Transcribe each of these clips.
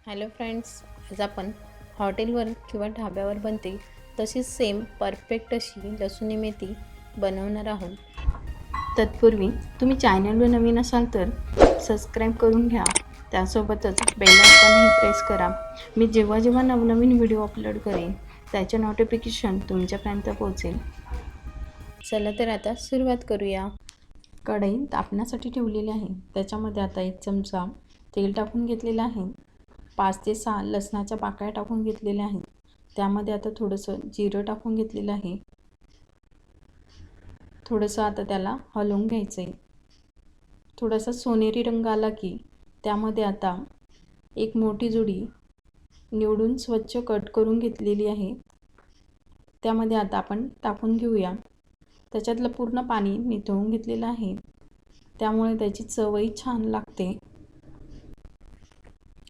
Hello friends, आज आपण हॉटेलवर किंवा ढाब्यावर बनते तशीच सेम परफेक्ट अशी लसूणी मेथी बनवणार आहोत. तत्पूर्वी तुम्ही चॅनलवर नवीन असाल तर सबस्क्राईब करून घ्या. त्यासोबतच बेल आयकॉनही प्रेस करा. मी जेव्हा जेव्हा नवनवीन व्हिडिओ अपलोड करेन त्याचे नोटिफिकेशन तुमच्यापर्यंत पोहोचेल. चला तर आता सुरुवात करूया. कढई तापण्यासाठी ठेवलेली आहे. त्याच्यामध्ये आता 1 चमचा तेल टाकून घेतलेलं आहे. 5 ते 6 लसणाच्या पाकळ्या टाकून घेतलेल्या आहेत. त्यामध्ये आता थोडंसं जिरं टाकून घेतलेलं आहे. थोडंसं आता त्याला हलवून घ्यायचं आहे. थोडासा सोनेरी रंग आला की त्यामध्ये आता एक मोठी जुडी निवडून स्वच्छ कट करून घेतलेली आहे. त्यामध्ये आता आपण टाकून घेऊया. त्याच्यातलं पूर्ण पाणी निथळून घेतलेलं आहे. त्यामुळे त्याची चवही छान लागते.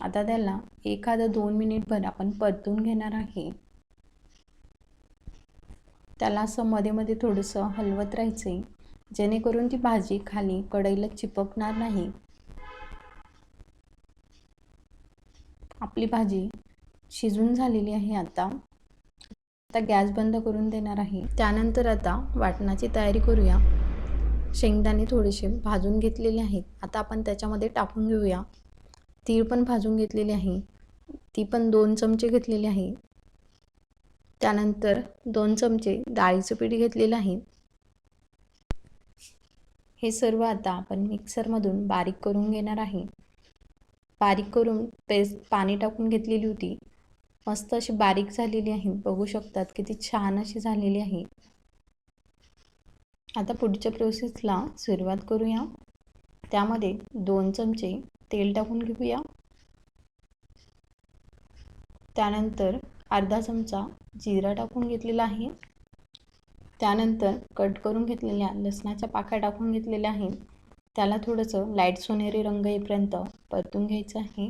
आता त्याला 1-2 मिनिटभर आपण परतून घेणार आहे. त्याला असं मध्ये मध्ये थोडंसं हलवत राहायचं जेणेकरून ती भाजी खाली कढईला चिपकणार नाही. आपली भाजी शिजून झालेली आहे. आता गॅस बंद करून देणार आहे. त्यानंतर आता वाटणाची तयारी करूया. शेंगदाणे थोडेसे भाजून घेतलेले आहेत. आता आपण त्याच्यामध्ये टाकून घेऊया. तीळ पण भाजून घेतलेली आहे. ती पण 2 चमचे घेतलेली आहे. त्यानंतर 2 चमचे डाळीचं पीठ घेतलेलं आहे. हे सर्व आता आपण मिक्सरमधून बारीक करून घेणार आहे. बारीक करून पेस्ट पाणी टाकून घेतलेली होती. मस्त अशी बारीक झालेली आहे. बघू शकतात किती छान अशी झालेली आहे. आता पुढच्या प्रोसेसला सुरुवात करूया. त्यामध्ये 2 चमचे तेल टाकून घेऊया. त्यानंतर अर्धा चमचा जिरा टाकून घेतलेला आहे. त्यानंतर कट करून घेतलेल्या लसणाच्या पाकळ्या टाकून घेतलेल्या आहेत. त्याला थोडंसं लाईट सोनेरी रंग येईपर्यंत परतून घ्यायचं आहे.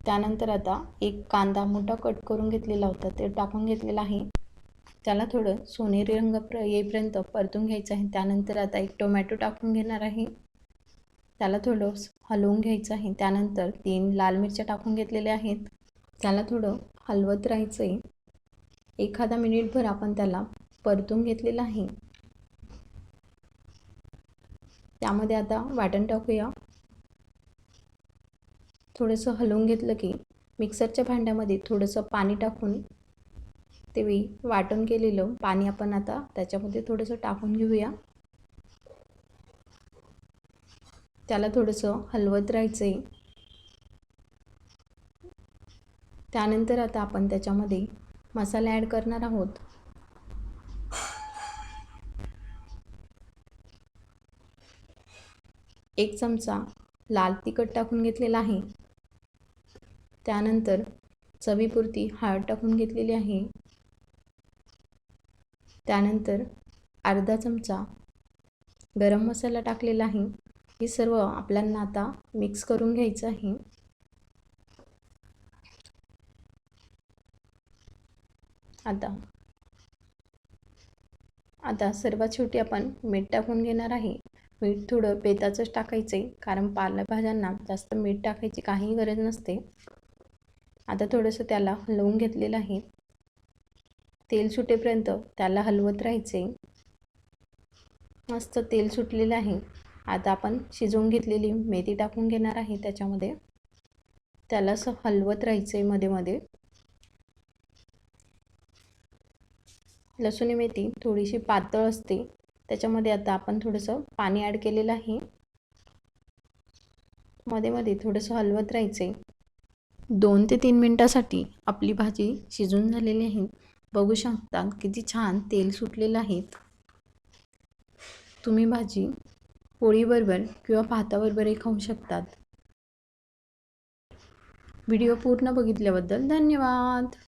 त्यानंतर आता एक कांदा मोठा कट करून घेतलेला होता ते टाकून घेतलेला आहे. त्याला थोडं सोनेरी रंग येईपर्यंत परतून घ्यायचं आहे. त्यानंतर आता एक टोमॅटो टाकून घेणार आहे. त्याला थोडं हलवून घ्यायचं आहे. त्यानंतर 3 लाल मिरच्या टाकून घेतलेल्या आहेत. त्याला थोडं हलवत राहायचं आहे. 1 मिनिटभर आपण त्याला परतून घेतलेलं आहे. त्यामध्ये आता वाटण टाकूया. थोडंसं हलवून घेतलं की मिक्सरच्या भांड्यामध्ये थोडंसं पाणी टाकून ते वाटण केलेलं पाणी आपण आता त्याच्यामध्ये थोडंसं टाकून घेऊया. त्याला थोडंसं हलवत राहायचं आहे. त्यानंतर आता आपण त्याच्यामध्ये मसाले ॲड करणार आहोत. एक चमचा लाल तिखट टाकून घेतलेला आहे. त्यानंतर चवीपुरती हळद टाकून घेतलेली आहे. त्यानंतर अर्धा चमचा गरम मसाला टाकलेला आहे. हे सर्व आपल्याला आता मिक्स करून घ्यायचं आहे. आता सर्वात शेवटी आपण मीठ टाकून घेणार आहे. मीठ थोडं बेताचंच टाकायचं आहे, कारण पालेभाज्यांना जास्त मीठ टाकायची काही गरज नसते. आता थोडंसं त्याला हलवून घेतलेलं आहे. तेल सुटेपर्यंत त्याला हलवत राहायचे. मस्त तेल सुटलेलं आहे. आता आपण शिजवून घेतलेली मेथी टाकून घेणार आहे त्याच्यामध्ये. त्याला असं हलवत राहायचे मध्ये मध्ये. लसूणी मेथी थोडीशी पातळ असते. त्याच्यामध्ये आता आपण थोडंसं पाणी ॲड केलेलं आहे. मध्ये मध्ये थोडंसं हलवत राहायचे. 2 ते 3 मिनिटासाठी आपली भाजी शिजून झालेली आहे. बघू शकता किती छान तेल सुटलेलं आहे. तुम्ही भाजी पोळीबरोबर किंवा भाताबरोबरही खाऊ शकतात. व्हिडिओ पूर्ण बघितल्याबद्दल धन्यवाद.